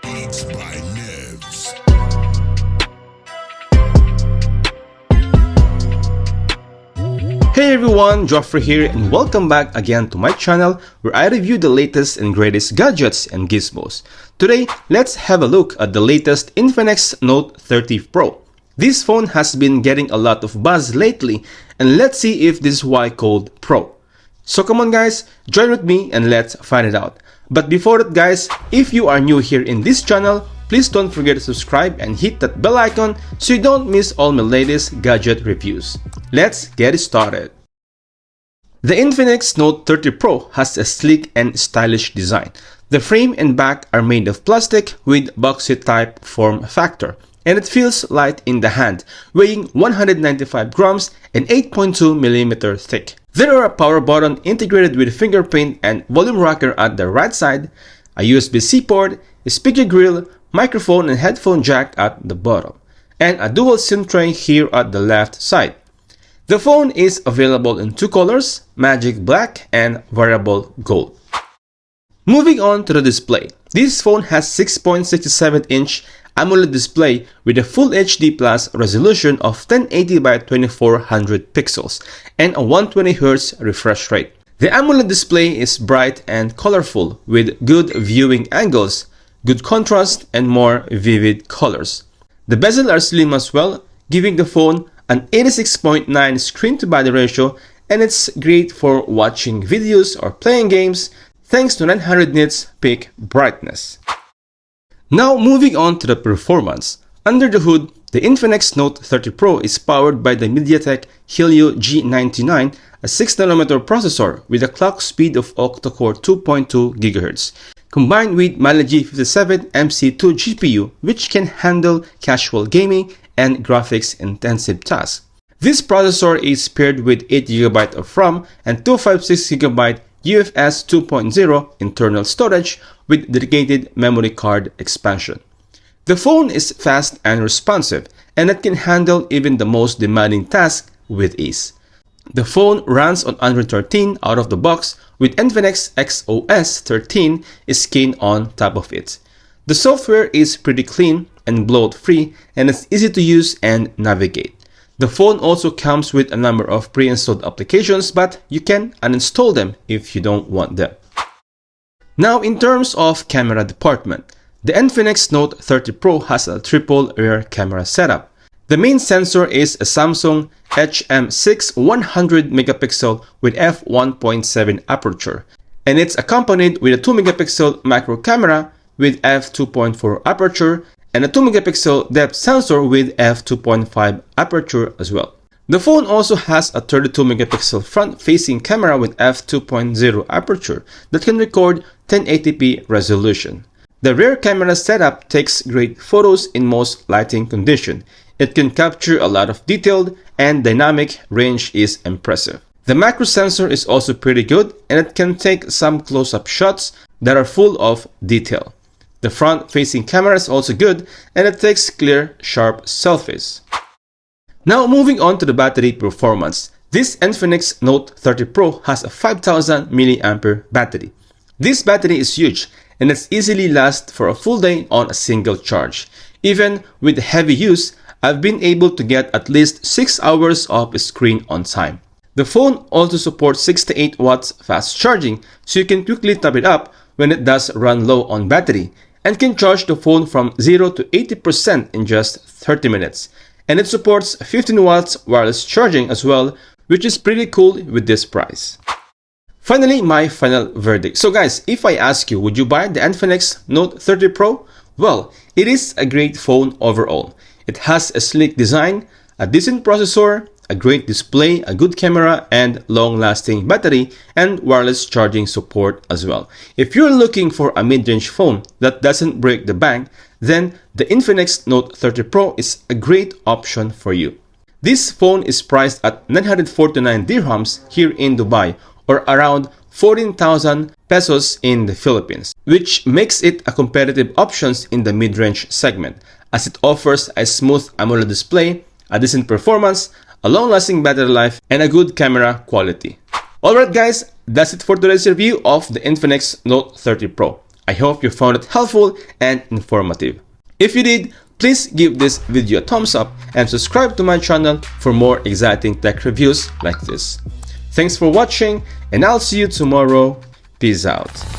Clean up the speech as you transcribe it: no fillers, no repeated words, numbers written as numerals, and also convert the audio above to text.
Beats by Nibs. Hey everyone, Joffrey here and welcome back again to my channel where I review the latest and greatest gadgets and gizmos. Today, let's have a look at the latest Infinix Note 30 Pro. This phone has been getting a lot of buzz lately and let's see if this is why called Pro. So come on guys, join with me and let's find it out. But before that guys, if you are new here in this channel, please don't forget to subscribe and hit that bell icon so you don't miss all my latest gadget reviews. Let's get started. The Infinix Note 30 Pro has a sleek and stylish design. The frame and back are made of plastic with boxy type form factor, and it feels light in the hand, weighing 195 grams and 8.2 mm thick. There are a power button integrated with fingerprint and volume rocker at the right side, a USB-C port, a speaker grill, microphone and headphone jack at the bottom, and a dual SIM tray here at the left side. The phone is available in two colors, Magic Black and Variable Gold. Moving on to the display. This phone has 6.67-inch AMOLED display with a Full HD Plus resolution of 1080 by 2400 pixels and a 120Hz refresh rate. The AMOLED display is bright and colorful with good viewing angles, good contrast, and more vivid colors. The bezel are slim as well, giving the phone an 86.9 screen-to-body ratio, and it's great for watching videos or playing games thanks to 900 nits peak brightness. Now moving on to the performance. Under the hood, the Infinix Note 30 Pro is powered by the MediaTek Helio G99, a 6nm processor with a clock speed of octa-core 2.2 GHz, combined with Mali G57 MC2 GPU, which can handle casual gaming and graphics-intensive tasks. This processor is paired with 8GB of RAM and 256GB UFS 2.0 internal storage with dedicated memory card expansion. The phone is fast and responsive, and it can handle even the most demanding tasks with ease. The phone runs on Android 13 out of the box with Infinix XOS 13 skin on top of it. The software is pretty clean and bloat-free, and it's easy to use and navigate. The phone also comes with a number of pre-installed applications, but you can uninstall them if you don't want them. Now in terms of camera department, the Infinix Note 30 Pro has a triple rear camera setup. The main sensor is a Samsung HM6 100MP with f1.7 aperture, and it's accompanied with a 2MP macro camera with f2.4 aperture and a 2MP depth sensor with f2.5 aperture as well. The phone also has a 32MP front-facing camera with f2.0 aperture that can record 1080p resolution. The rear camera setup takes great photos in most lighting conditions. It can capture a lot of detail, and dynamic range is impressive. The macro sensor is also pretty good, and it can take some close-up shots that are full of detail. The front-facing camera is also good, and it takes clear, sharp selfies. Now moving on to the battery performance. This Infinix Note 30 Pro has a 5000 mAh battery. This battery is huge, and it easily lasts for a full day on a single charge. Even with heavy use, I've been able to get at least 6 hours of screen on time. The phone also supports 68 watts fast charging, so you can quickly top it up when it does run low on battery, and can charge the phone from 0 to 80% in just 30 minutes. And it supports 15 watts wireless charging as well, which is pretty cool with this price. Finally, my final verdict. So guys, if I ask you, would you buy the Infinix Note 30 Pro? Well, it is a great phone overall. It has a sleek design, a decent processor, a great display, a good camera, and long-lasting battery and wireless charging support as well. If you're looking for a mid-range phone that doesn't break the bank, then the Infinix Note 30 Pro is a great option for you. This phone is priced at 949 dirhams here in Dubai, or around 14,000 pesos in the Philippines, which makes it a competitive option in the mid-range segment, as it offers a smooth AMOLED display, a decent performance, a long-lasting battery life, and a good camera quality. Alright guys, that's it for today's review of the Infinix Note 30 Pro. I hope you found it helpful and informative. If you did, please give this video a thumbs up and subscribe to my channel for more exciting tech reviews like this. Thanks for watching, and I'll see you tomorrow. Peace out.